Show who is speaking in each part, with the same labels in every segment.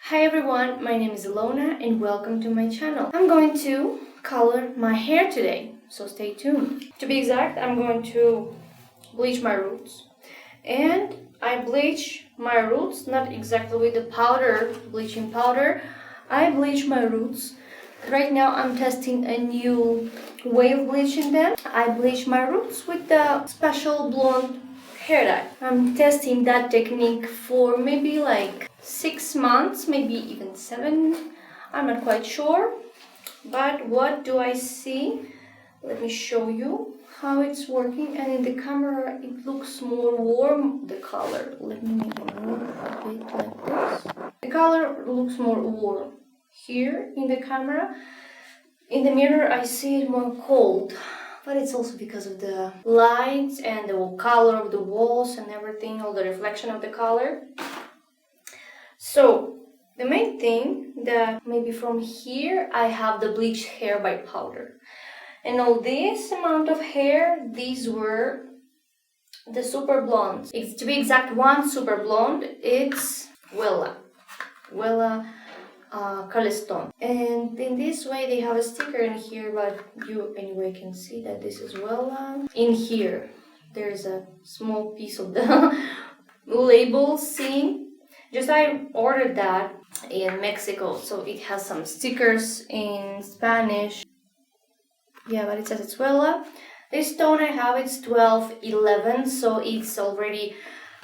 Speaker 1: Hi everyone, my name is Ilona and welcome to my channel. I'm going to color my hair today, so stay tuned. To be exact, I'm going to bleach my roots. And I bleach my roots, not exactly with the powder, bleaching powder. I bleach my roots. Right now I'm testing a new way of bleaching them. I bleach my roots with the special blonde hair dye. I'm testing that technique for maybe like 6 months, maybe even 7. I'm not quite sure. But what do I see? Let me show you how it's working. And in the camera it looks more warm, the color. Let me make it move a bit like this. The color looks more warm here in the camera. In the mirror I see it more cold. But it's also because of the lights and the color of the walls and everything, all the reflection of the color. So, the main thing that maybe from here I have the bleached hair by powder. And all this amount of hair, these were the super blondes. It's, to be exact, one super blonde, it's Wella Koleston. And in this way they have a sticker in here, but you anyway can see that this is Wella. In here there's a small piece of the label seen. Just I ordered that in Mexico, so it has some stickers in Spanish. Yeah, but it says it's Wella. This tone I have, it's 1211, so it's already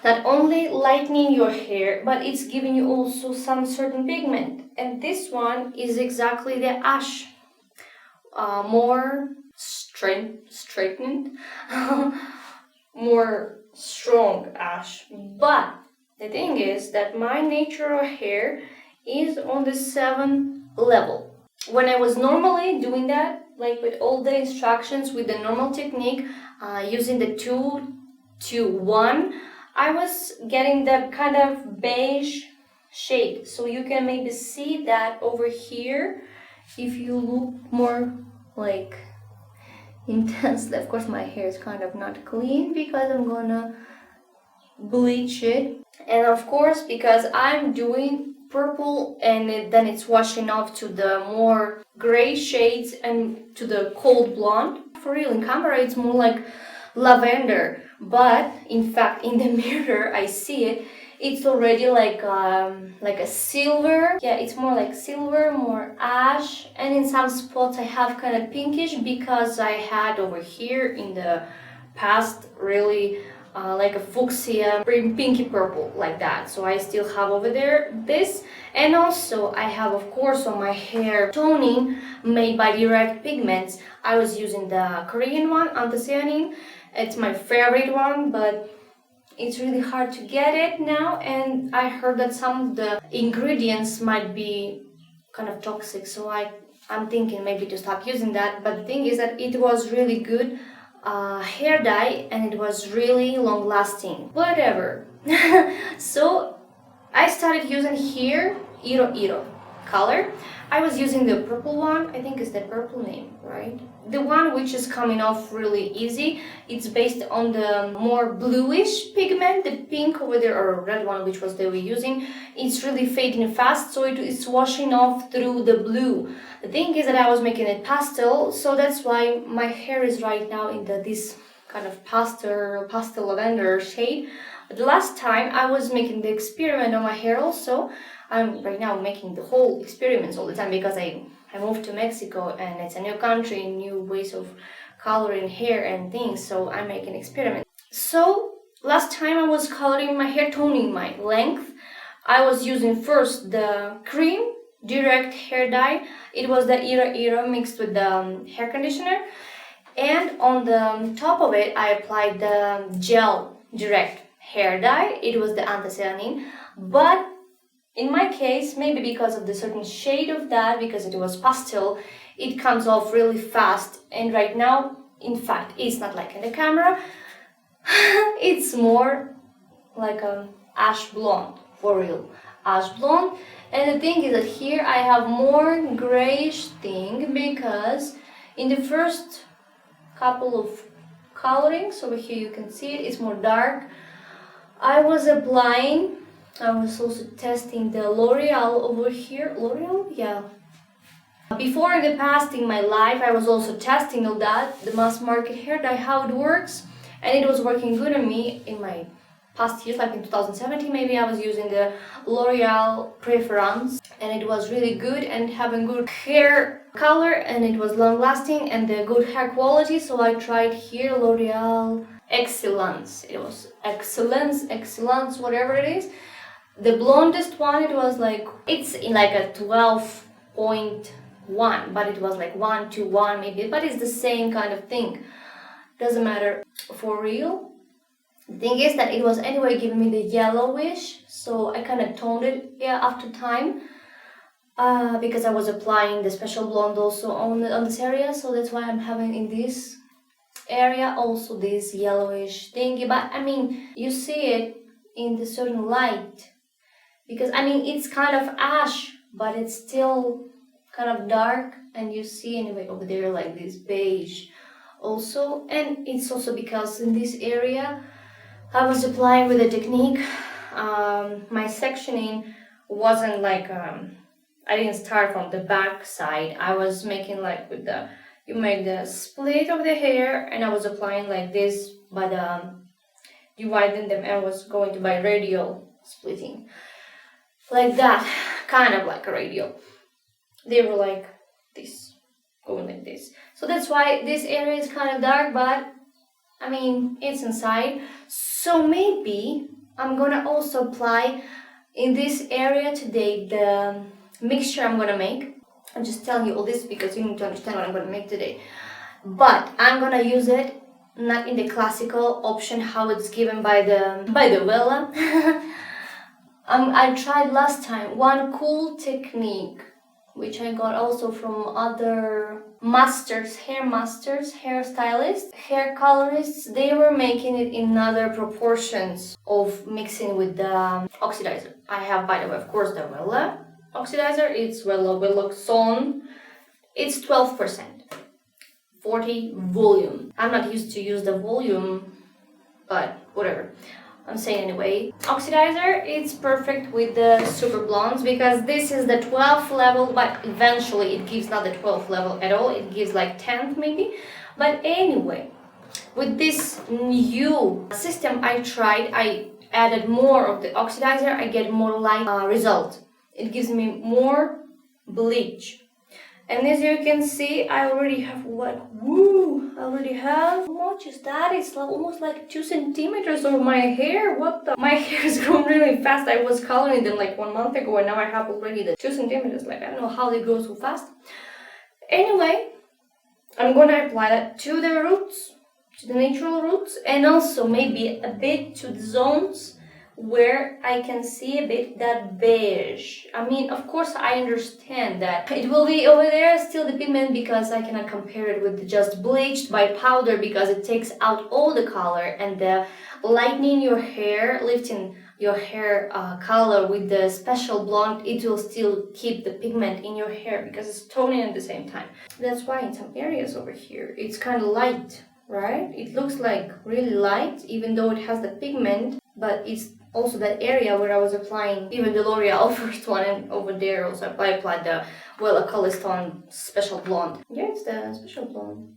Speaker 1: not only lightening your hair, but it's giving you also some certain pigment. And this one is exactly the ash, more straightened, more strong ash. But the thing is that my natural hair is on the 7th level. When I was normally doing that, like with all the instructions with the normal technique, using the 2 to 1, I was getting that kind of beige shade. So you can maybe see that over here if you look more like intensely. Of course my hair is kind of not clean because I'm gonna bleach it. And of course because I'm doing purple and then it's washing off to the more gray shades and to the cold blonde. For real, in camera it's more like lavender, but in fact in the mirror I see it, it's already like a silver. Yeah, it's more like silver, more ash, and in some spots I have kind of pinkish because I had over here in the past really like a fuchsia, pinky purple, like that. So I still have over there this. And also I have, of course, on my hair toning made by Direct Pigments. I was using the Korean one, anthocyanin. It's my favorite one, but it's really hard to get it now. And I heard that some of the ingredients might be kind of toxic. So I'm thinking maybe to stop using that. But the thing is that it was really good hair dye and it was really long lasting. Whatever. So I started using here Iro color. I was using the purple one. I think it's the purple name, right? The one which is coming off really easy. It's based on the more bluish pigment. The pink over there, or red one, which was they were using, it's really fading fast, so it's washing off through the blue. The thing is that I was making it pastel, so that's why my hair is right now in this kind of pastel lavender shade. But the last time I was making the experiment on my hair also. I'm right now making the whole experiments all the time because I moved to Mexico and it's a new country, new ways of coloring hair and things, so I'm making experiments. So last time I was coloring my hair, toning my length. I was using first the cream direct hair dye. It was the Iro mixed with the hair conditioner, and on the top of it I applied the gel direct hair dye. It was the anthocyanin, but in my case, maybe because of the certain shade of that, because it was pastel, it comes off really fast. And right now, in fact, it's not like in the camera. It's more like an ash blonde, for real, ash blonde. And the thing is that here I have more grayish thing because in the first couple of colorings, over here you can see it, it's more dark. I was applying I was also testing the L'Oreal over here. L'Oreal? Yeah. Before in the past in my life, I was also testing all that, the mass market hair dye, how it works, and it was working good on me in my past years, like in 2017 maybe. I was using the L'Oreal Preference, and it was really good and having good hair color, and it was long lasting and the good hair quality. So I tried here L'Oreal Excellence. It was Excellence, whatever it is. The blondest one, it was like, it's in like a 12.1, but it was like 1 to 1 maybe, but it's the same kind of thing. Doesn't matter for real. The thing is that it was anyway giving me the yellowish, so I kind of toned it after time, because I was applying the special blonde also on this area, so that's why I'm having in this area also this yellowish thingy. But I mean, you see it in the certain light, because I mean it's kind of ash, but it's still kind of dark, and you see anyway over there like this beige also. And it's also because in this area I was applying with a technique. My sectioning wasn't like I didn't start from the back side. I was making like with the, you make the split of the hair, and I was applying like this by the dividing them, and I was going to by radial splitting like that, kind of like a radial. They were like this, going like this. So that's why this area is kind of dark, but I mean it's inside. So maybe I'm gonna also apply in this area today the mixture I'm gonna make. I'm just telling you all this because you need to understand what I'm gonna make today. But I'm gonna use it not in the classical option how it's given by the Wella. I tried last time one cool technique which I got also from other hairstylists, hair colorists. They were making it in other proportions of mixing with the oxidizer. I have, by the way, of course, the Wella oxidizer. It's Wella Koleston. It's 12%, 40 volume. I'm not used to use the volume, but whatever. I'm saying anyway. Oxidizer, it's perfect with the super blondes because this is the 12th level, but eventually it gives not the 12th level at all. It gives like 10th maybe. But anyway, with this new system I tried, I added more of the oxidizer. I get more light result. It gives me more bleach. And as you can see, I already have what? Woo! I already have. How much is that? It's like almost like 2 centimeters of my hair. What the? My hair has grown really fast. I was coloring them like 1 month ago, and now I have already the 2 centimeters. Like I don't know how they grow so fast. Anyway, I'm gonna apply that to the roots, to the natural roots, and also maybe a bit to the zones where I can see a bit that beige. I mean, of course, I understand that it will be over there still the pigment because I cannot compare it with just bleached by powder because it takes out all the color, and the lightening your hair, lifting your hair color with the special blonde, it will still keep the pigment in your hair because it's toning at the same time. That's why in some areas over here, it's kind of light, right? It looks like really light even though it has the pigment, but it's also that area where I was applying even the L'Oreal first one, and over there also I applied the Wella Koleston special blonde. Yeah, it's the special blonde.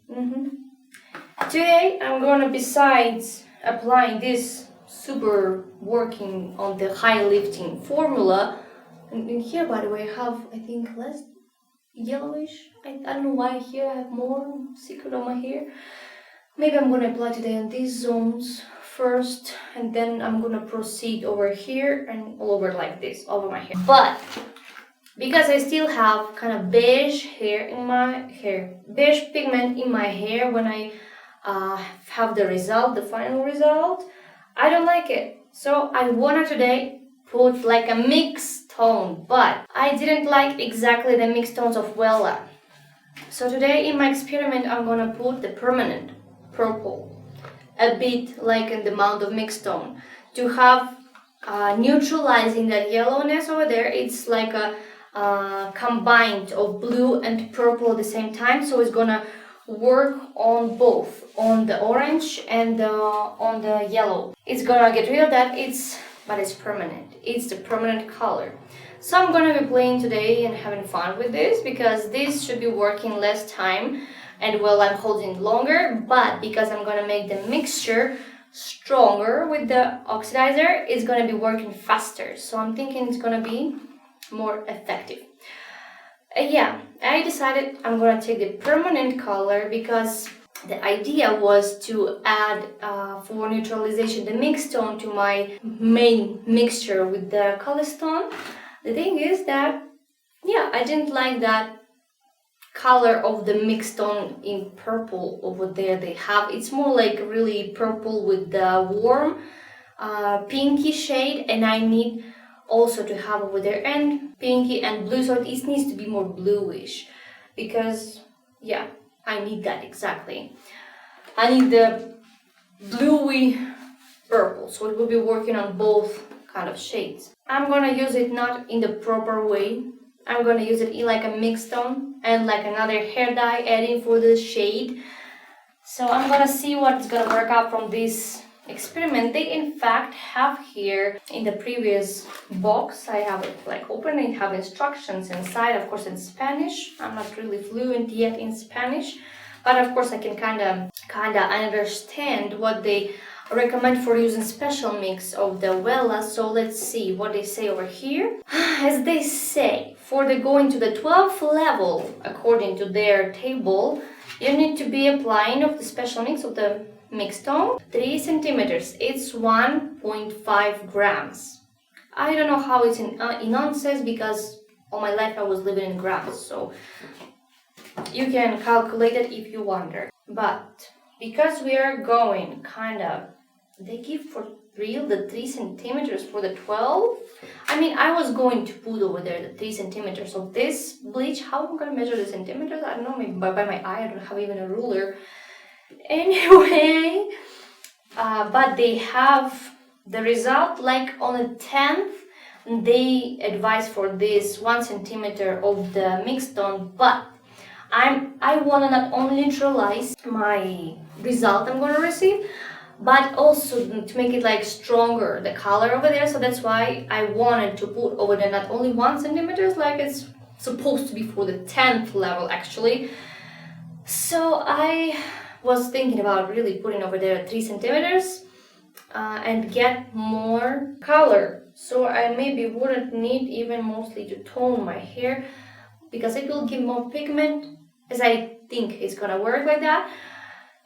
Speaker 1: Today I'm gonna, besides applying this super working on the high lifting formula, and in here by the way I have I think less yellowish. I don't know why here I have more secret on my hair. Maybe I'm gonna apply today on these zones first, and then I'm gonna proceed over here and all over like this, over my hair. But because I still have kind of beige hair in my hair, beige pigment in my hair when I have the result, the final result, I don't like it. So I wanna today put like a mixed tone, but I didn't like exactly the mixed tones of Wella. So today in my experiment I'm gonna put the permanent purple, a bit like in the amount of mixed tone, to have neutralizing that yellowness over there. It's like a combined of blue and purple at the same time, so it's gonna work on both, on the orange and on the yellow. It's gonna get rid of that. It's but it's permanent. It's the permanent color. So I'm gonna be playing today and having fun with this because this should be working less time and well, I'm holding it longer, but because I'm gonna make the mixture stronger with the oxidizer, it's gonna be working faster. So I'm thinking it's gonna be more effective. Yeah, I decided I'm gonna take the permanent color because the idea was to add for neutralization the mixed tone to my main mixture with the Koleston. The thing is that, yeah, I didn't like that color of the mixed tone in purple over there they have. It's more like really purple with the warm pinky shade, and I need also to have over there and pinky and blue, so it needs to be more bluish because yeah, I need that exactly. I need the bluey purple, so it will be working on both kind of shades. I'm gonna use it not in the proper way. I'm gonna use it in like a mixed tone and like another hair dye adding for the shade. So I'm gonna see what's gonna work out from this experiment. They in fact have here in the previous box, I have it like open, I have instructions inside, of course in Spanish. I'm not really fluent yet in Spanish, but of course I can kinda understand what they recommend for using special mix of the Wella. So let's see what they say over here. As they say, for the going to the 12th level, according to their table, you need to be applying of the special mix of the mixed tone 3 centimeters. It's 1.5 grams. I don't know how it's in ounces because all my life I was living in grams, so you can calculate it if you wonder. But because we are going they give for real the 3 centimeters for the 12. I mean, I was going to put over there the 3 centimeters of this bleach. How am I going to measure the centimeters? I don't know, maybe by my eye. I don't have even a ruler. Anyway, but they have the result like on the 10th. They advise for this 1 centimeter of the mixed tone, but I want to not only neutralize my result I'm going to receive, but also to make it like stronger, the color over there. So that's why I wanted to put over there not only 1 centimeter like it's supposed to be for the 10th level actually. So I was thinking about really putting over there 3 centimeters and get more color. So I maybe wouldn't need even mostly to tone my hair because it will give more pigment, as I think it's gonna work like that.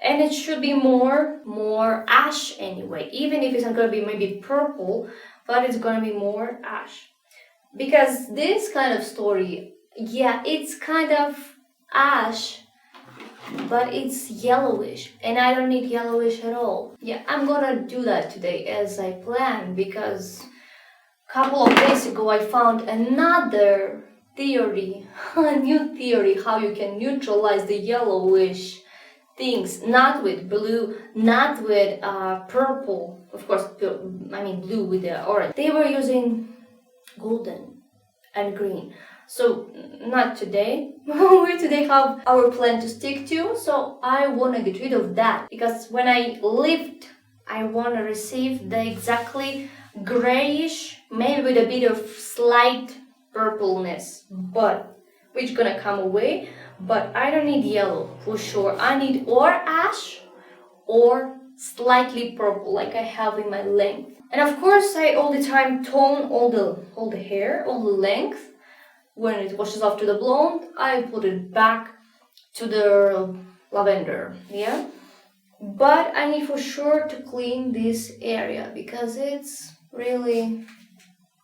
Speaker 1: And it should be more ash anyway, even if it's not gonna be maybe purple, but it's gonna be more ash. Because this kind of story, yeah, it's kind of ash, but it's yellowish, and I don't need yellowish at all. Yeah, I'm gonna do that today as I planned, because a couple of days ago I found another theory, a new theory, how you can neutralize the yellowish things, not with blue, not with purple, of course, I mean blue with the orange. They were using golden and green. So not today. We today have our plan to stick to, so I want to get rid of that, because when I lift, I want to receive the exactly grayish, maybe with a bit of slight purpleness, but which gonna come away. But I don't need yellow for sure. I need or ash or slightly purple like I have in my length. And of course I all the time tone all the hair, all the length. When it washes off to the blonde, I put it back to the lavender, yeah? But I need for sure to clean this area because it's really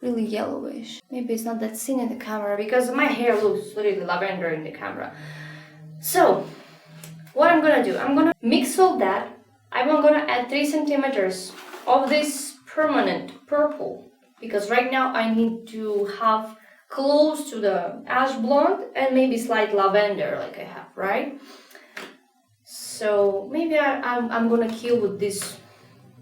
Speaker 1: yellowish. Maybe it's not that seen in the camera because my hair looks really lavender in the camera. So, what I'm gonna do, I'm gonna mix all that. I'm gonna add 3 centimeters of this permanent purple because right now I need to have close to the ash blonde and maybe slight lavender like I have, right? So maybe I'm gonna kill with these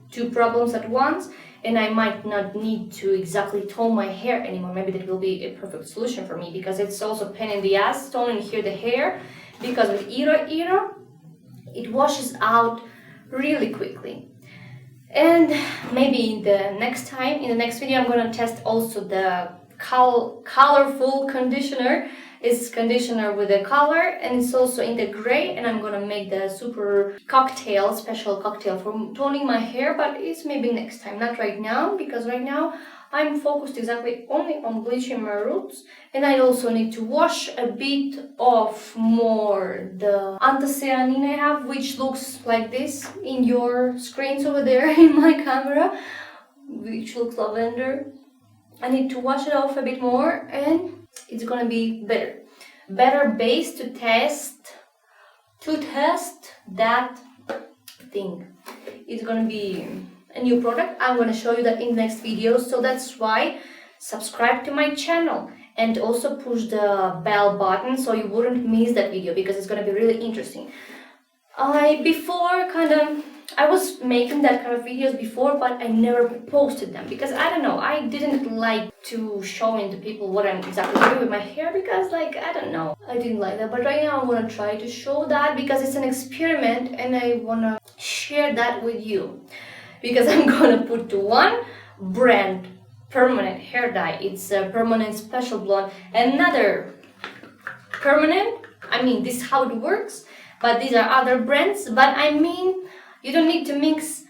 Speaker 1: two problems at once, and I might not need to exactly tone my hair anymore. Maybe that will be a perfect solution for me because it's also pain in the ass toning here the hair, because with Ira it washes out really quickly. And maybe in the next video, I'm gonna test also the colorful conditioner. It's conditioner with a color, and it's also in the gray, and I'm gonna make the super special cocktail for toning my hair, but it's maybe next time, not right now, because right now I'm focused exactly only on bleaching my roots, and I also need to wash a bit of more the anthocyanin I have, which looks like this in your screens over there in my camera, which looks lavender. I need to wash it off a bit more, and it's gonna be better base to test that thing. It's gonna be a new product. I'm gonna show you that in the next video, so that's why subscribe to my channel and also push the bell button so you wouldn't miss that video, because it's gonna be really interesting. I was making that kind of videos before, but I never posted them because I don't know, I didn't like to showing to people what I'm exactly doing with my hair, because like, I don't know, I didn't like that. But right now I want to try to show that because it's an experiment, and I want to share that with you, because I'm gonna put to one brand permanent hair dye. It's a permanent special blonde. Another permanent, I mean, this is how it works, but these are other brands. But I mean, you don't need to mix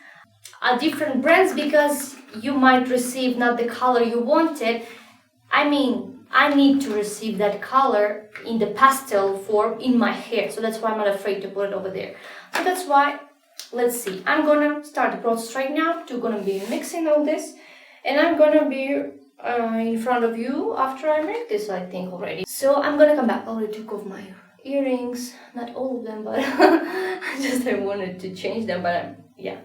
Speaker 1: different brands, because you might receive not the color you wanted. I mean, I need to receive that color in the pastel form in my hair, so that's why I'm not afraid to put it over there. So that's why, let's see, I'm gonna start the process right now. I'm gonna be mixing all this, and I'm gonna be in front of you after I make this, I think, already. So I'm gonna come back. I already took off my earrings, not all of them, but I wanted to change them, but yeah,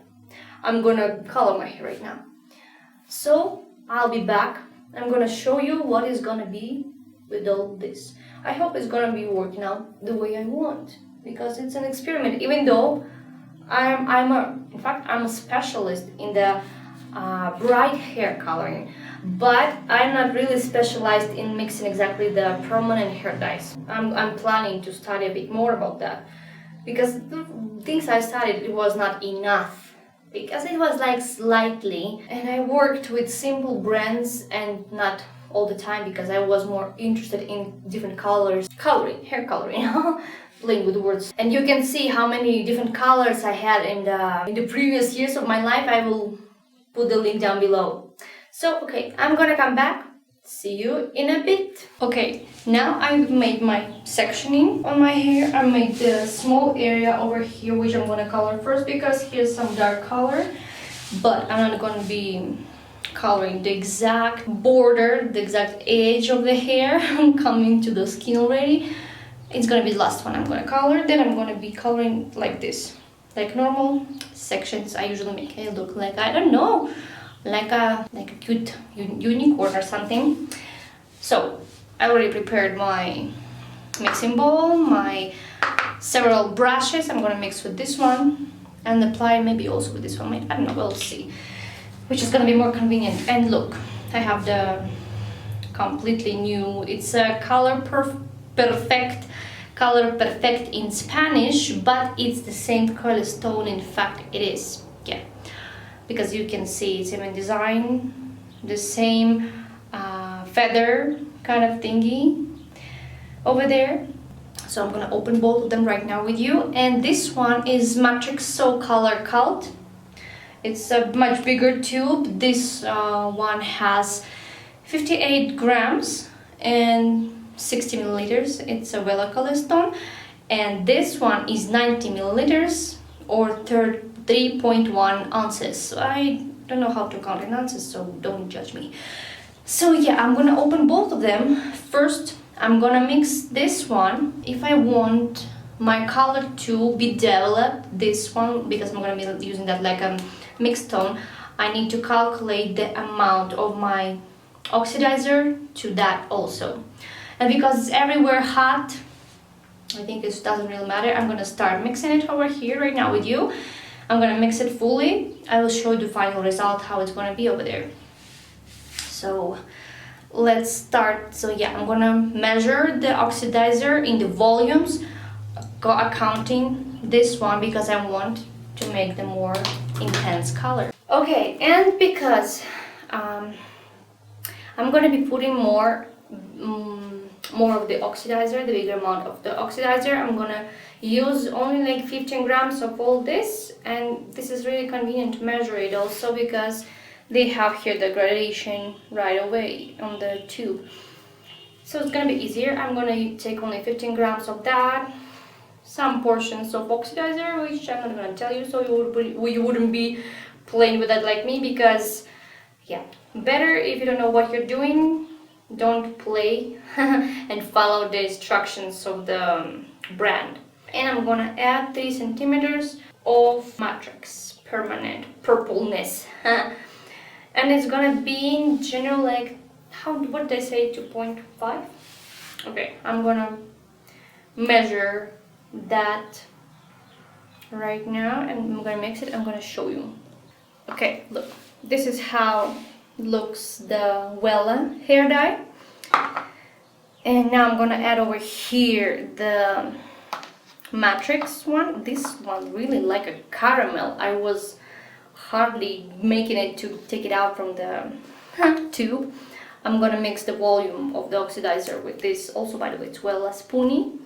Speaker 1: I'm gonna color my hair right now. So I'll be back. I'm gonna show you what is gonna be with all this. I hope it's gonna be working out the way I want, because it's an experiment. Even though in fact I'm a specialist in the bright hair coloring, but I'm not really specialized in mixing exactly the permanent hair dyes. I'm planning to study a bit more about that, because the things I studied, it was not enough, because it was like slightly, and I worked with simple brands and not all the time, because I was more interested in different colors, hair coloring, playing with words. And you can see how many different colors I had in the previous years of my life. I will put the link down below. So, okay, I'm gonna come back. See you in a bit. Okay, now I've made my sectioning on my hair. I made the small area over here, which I'm gonna color first, because here's some dark color. But I'm not gonna be coloring the exact border, the exact edge of the hair coming to the skin already. It's gonna be the last one I'm gonna color. Then I'm gonna be coloring like this, like normal sections I usually make. I look like, I don't know, like a cute unicorn or something. So I already prepared my mixing bowl, my several brushes. I'm gonna mix with this one and apply maybe also with this one. I don't know, we'll see which is gonna be more convenient. And look, I have the completely new, it's a color perfect in Spanish, but it's the same Koleston. In fact, it is, yeah, because you can see it's even design, the same feather kind of thingy over there. So I'm gonna open both of them right now with you. And this one is Matrix Socolor Cult. It's a much bigger tube. This one has 58 grams and 60 milliliters. It's a Wella Koleston. And this one is 90 milliliters or 3.1 ounces. So I don't know how to count in ounces, so don't judge me. So yeah, I'm gonna open both of them. First, I'm gonna mix this one. If I want my color to be developed, this one, because I'm gonna be using that like a mixed tone, I need to calculate the amount of my oxidizer to that also. And because it's everywhere hot, I think it doesn't really matter. I'm gonna start mixing it over here right now with you. I'm gonna mix it fully. I will show you the final result, how it's gonna be over there. So let's start. So yeah, I'm gonna measure the oxidizer in the volumes, accounting this one because I want to make the more intense color. Okay, and because I'm gonna be putting more of the oxidizer, the bigger amount of the oxidizer. I'm gonna use only like 15 grams of all this, and this is really convenient to measure it also because they have here the gradation right away on the tube. So it's gonna be easier. I'm gonna take only 15 grams of that, some portions of oxidizer, which I'm not gonna tell you, so you wouldn't be playing with that like me, because yeah, better if you don't know what you're doing, don't play and follow the instructions of the brand. And I'm gonna add 3 centimeters of matrix permanent purpleness and it's gonna be in general like what did I say, 2.5. Okay, I'm gonna measure that right now and I'm gonna mix it. I'm gonna show you. Okay, look, this is how looks the Wella hair dye, and now I'm gonna add over here the matrix one. This one really like a caramel. I was hardly making it to take it out from the tube. I'm gonna mix the volume of the oxidizer with this. Also, by the way, it's Wella Spoony.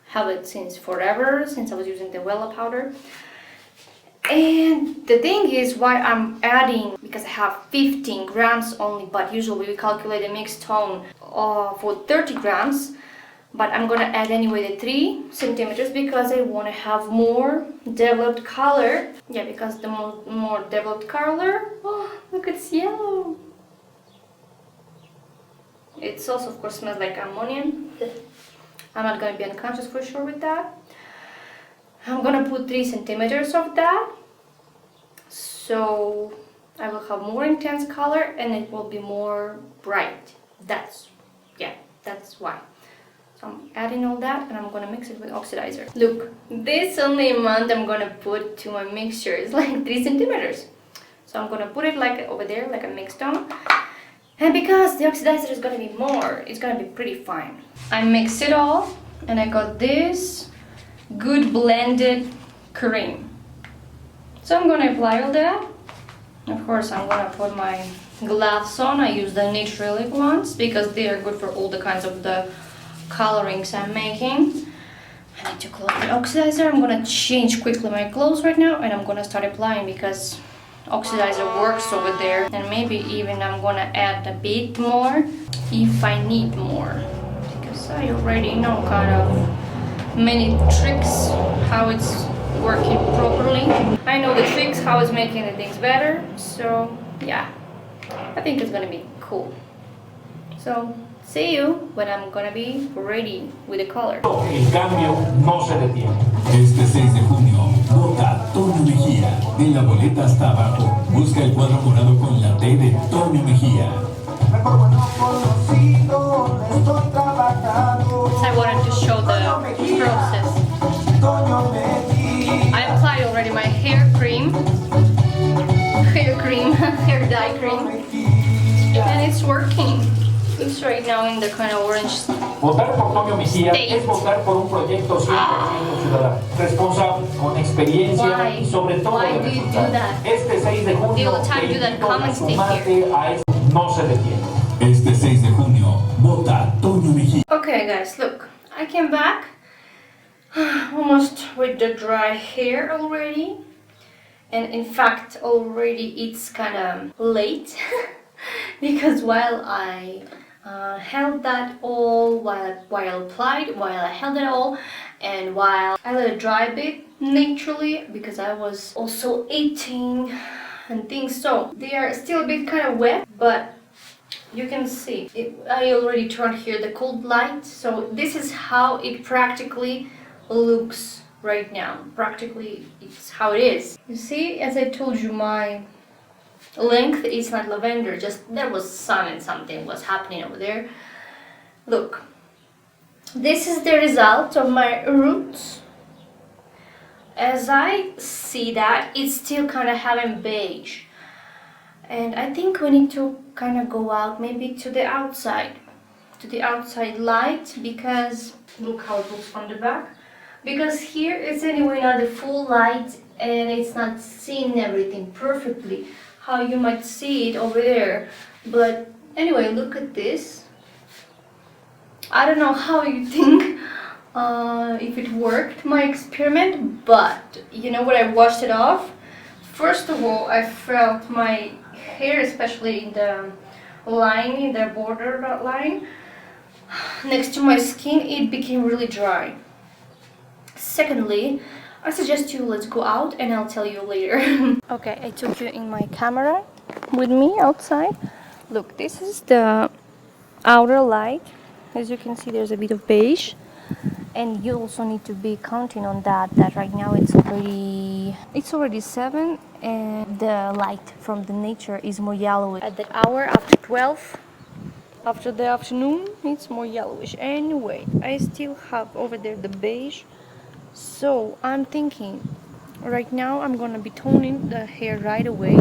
Speaker 1: Have it since forever, since I was using the Wella powder. And the thing is why I'm adding, because I have 15 grams only, but usually we calculate a mixed tone for 30 grams. But I'm gonna add anyway the 3 centimeters because I want to have more developed color. Yeah, because the more developed color, oh, look, it's yellow. It's also, of course, smells like ammonium. I'm not gonna be unconscious for sure with that. I'm gonna put 3 centimeters of that, so I will have more intense color and it will be more bright. That's why. So I'm adding all that and I'm gonna mix it with oxidizer. Look, this only amount I'm gonna put to my mixture is like 3 centimeters. So I'm gonna put it like over there, like a mixed tone. And because the oxidizer is gonna be more, it's gonna be pretty fine. I mixed it all and I got this good blended cream. So I'm gonna apply all that. Of course, I'm gonna put my gloves on. I use the acrylic ones because they are good for all the kinds of the colorings I'm making. I need to close the oxidizer. I'm gonna change quickly my clothes right now and I'm gonna start applying because oxidizer works over there, and maybe even I'm gonna add a bit more if I need more, because I already know kind of many tricks how it's working properly. I know the tricks how it's making the things better, so yeah, I think it's gonna be cool. So see you when I'm gonna be ready with the color.
Speaker 2: El cambio no se detiene.
Speaker 3: Este 6 de junio, vota Toño Mejía. De la boleta hasta abajo, busca el cuadro morado con la T de Toño Mejía.
Speaker 1: I wanted to show the process. I applied already my hair dye cream, and it's working. It's right now in the kind of orange.
Speaker 2: Votar por Toño Mejía es votar por un proyecto 100% ciudadano, responsable, con experiencia y sobre todo de resultados. Este 6 de junio, te invito a sumarte a esto. No se detiene.
Speaker 3: Este 6 de junio, vota Toño Mejía.
Speaker 1: Okay guys, look, I came back almost with the dry hair already, and in fact already it's kind of late because while I held that all, while I held it all, and while I let it dry a bit naturally because I was also eating and things, so they are still a bit kind of wet, but you can see I already turned here the cold light, so this is how it practically looks right now. Practically it's how it is. You see, as I told you, my length is not lavender, just there was sun and something was happening over there. Look, this is the result of my roots. As I see that, it's still kind of having beige, and I think we need to kind of go out maybe to the outside light, because look how it looks from the back, because here it's anyway not the full light and it's not seeing everything perfectly how you might see it over there. But anyway, look at this. I don't know how you think if it worked, my experiment, but you know when I washed it off, first of all I felt my hair, especially in the line, in the border line next to my skin, it became really dry. Secondly, I suggest you let's go out and I'll tell you later. Okay, I took you in my camera with me outside. Look, this is the outer light. As you can see, there's a bit of beige, and you also need to be counting on that right now it's already 7 and the light from the nature is more yellowish. At that hour after 12, after the afternoon, it's more yellowish. Anyway, I still have over there the beige, so I'm thinking right now I'm gonna be toning the hair right away.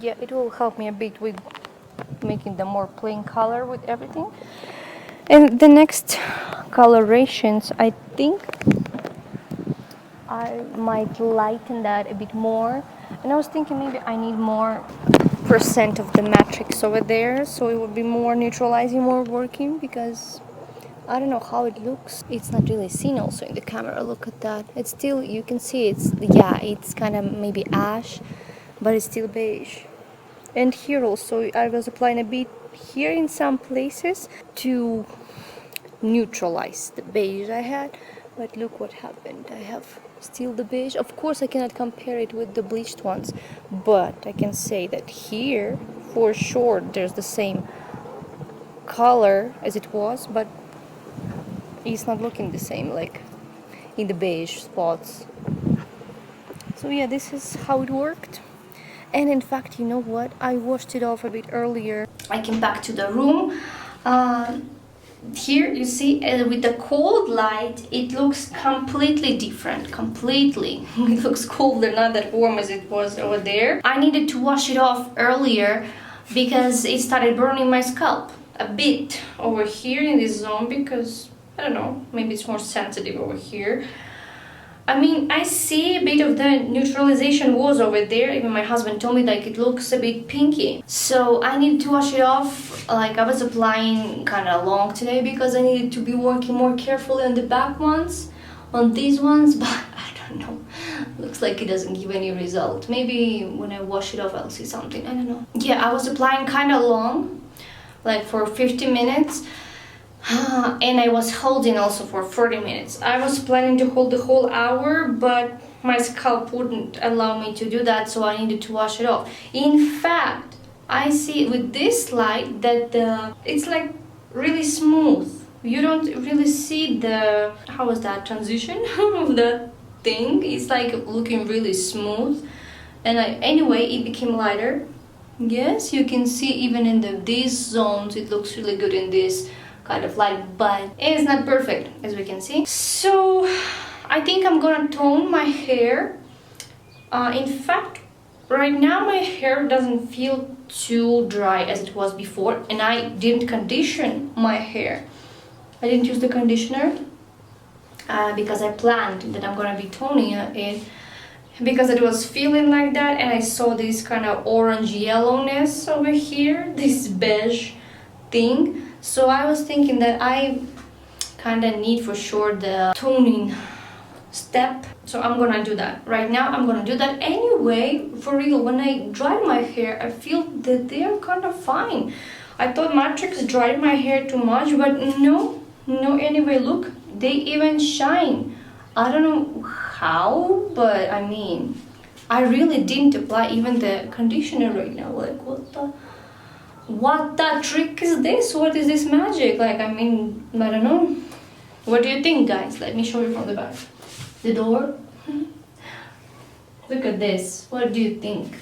Speaker 1: Yeah, it will help me a bit with making the more plain color with everything. And the next colorations, I think I might lighten that a bit more. And I was thinking maybe I need more percent of the matrix over there, so it would be more neutralizing, more working, because I don't know how it looks. It's not really seen also in the camera. Look at that. It's still, you can see it's kind of maybe ash, but it's still beige. And here also I was applying a bit here in some places to neutralize the beige I had, but look what happened. I have still the beige. Of course I cannot compare it with the bleached ones, but I can say that here for sure there's the same color as it was, but it's not looking the same like in the beige spots. So yeah, this is how it worked. And in fact, you know what? I washed it off a bit earlier. I came back to the room. Here you see with the cold light, it looks completely different. Completely. It looks colder, not that warm as it was over there. I needed to wash it off earlier because it started burning my scalp a bit over here in this zone, because I don't know, maybe it's more sensitive over here. I mean, I see a bit of the neutralization was over there. Even my husband told me like it looks a bit pinky. So I needed to wash it off. Like I was applying kind of long today because I needed to be working more carefully on the back ones, on these ones, but I don't know. Looks like it doesn't give any result. Maybe when I wash it off I'll see something. I don't know. Yeah, I was applying kind of long, like for 50 minutes. And I was holding also for 40 minutes. I was planning to hold the whole hour, but my scalp wouldn't allow me to do that, so I needed to wash it off. In fact, I see with this light that it's like really smooth. You don't really see the, how was that transition of that thing? It's like looking really smooth. And anyway, it became lighter. Yes, you can see even in these zones, it looks really good in this kind of light, but it's not perfect as we can see. So I think I'm gonna tone my hair. In fact, right now my hair doesn't feel too dry as it was before, and I didn't condition my hair. I didn't use the conditioner because I planned that I'm gonna be toning it, because it was feeling like that, and I saw this kind of orange yellowness over here, this beige thing. So I was thinking that I kind of need for sure the toning step. So I'm gonna do that. Right now I'm gonna do that. Anyway, for real, when I dried my hair, I feel that they are kind of fine. I thought Matrix dried my hair too much, but no. Anyway, look, they even shine. I don't know how, but I mean, I really didn't apply even the conditioner right now. Like, what the trick is this? What is this magic? Like, I mean, I don't know. What do you think, guys? Let me show you from the back. The door. Look at this. What do you think?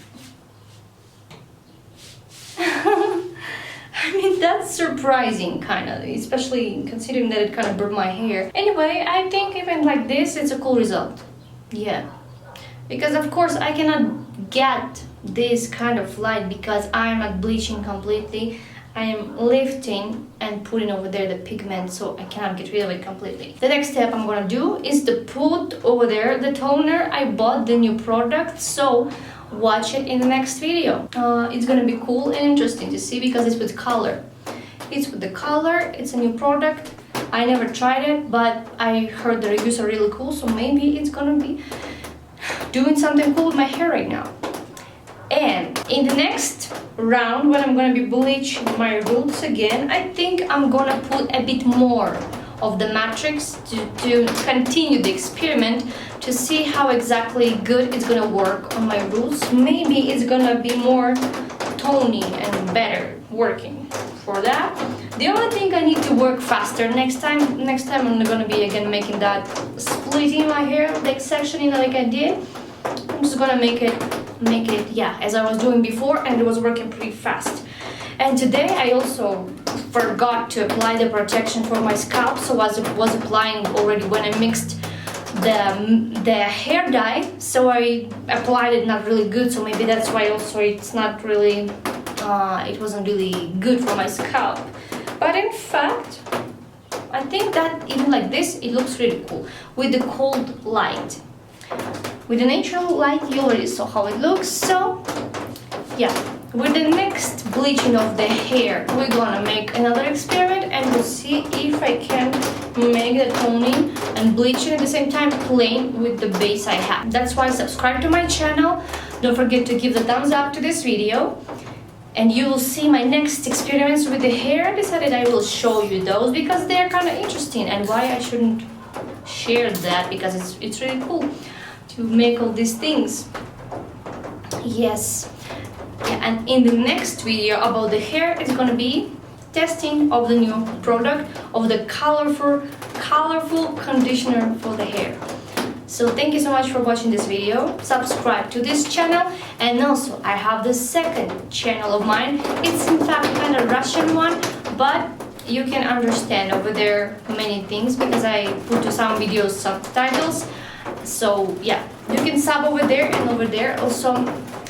Speaker 1: I mean, that's surprising, kind of, especially considering that it kind of burned my hair. Anyway, I think even like this, it's a cool result. Yeah. Because, of course, I cannot get this kind of light because I'm not bleaching completely. I am lifting and putting over there the pigment, so I cannot get rid of it completely. The next step I'm gonna do is to put over there the toner. I bought the new product, so watch it in the next video. It's gonna be cool and interesting to see because it's with color. It's with the color, it's a new product. I never tried it, but I heard the reviews are really cool, so maybe it's gonna be doing something cool with my hair right now. And in the next round, when I'm gonna be bleaching my roots again, I think I'm gonna put a bit more of the matrix to continue the experiment to see how exactly good it's gonna work on my roots. Maybe it's gonna be more tony and better working for that. The only thing I need to work faster next time I'm gonna be again making that splitting my hair like sectioning like I did. I'm just gonna make it yeah, as I was doing before, and it was working pretty fast. And today I also forgot to apply the protection for my scalp, so I was applying already when I mixed the hair dye, so I applied it not really good, so maybe that's why also it's not really it wasn't really good for my scalp. But in fact, I think that even like this it looks really cool with the cold light. With the natural light you already saw how it looks, so yeah. With the next bleaching of the hair, we're gonna make another experiment and we'll see if I can make the toning and bleaching at the same time plain with the base I have. That's why subscribe to my channel. Don't forget to give the thumbs up to this video. And you will see my next experiments with the hair. I decided I will show you those because they are kind of interesting, and why I shouldn't share that because it's really cool to make all these things. Yes. Yeah, and in the next video about the hair, it's gonna be testing of the new product of the colorful conditioner for the hair. So thank you so much for watching this video. Subscribe to this channel, and also I have the second channel of mine. It's in fact kind of Russian one, but you can understand over there many things because I put to some videos subtitles. So yeah, you can sub over there and over there. Also,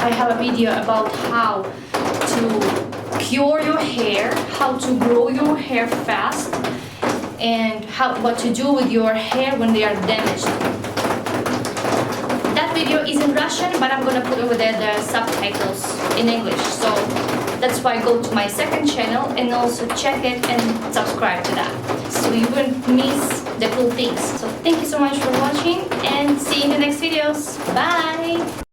Speaker 1: I have a video about how to cure your hair, how to grow your hair fast, and what to do with your hair when they are damaged. That video is in Russian, but I'm gonna put over there the subtitles in English. So that's why go to my second channel and also check it and subscribe to that, so you won't miss the cool things. So thank you so much for watching and see you in the next videos. Bye!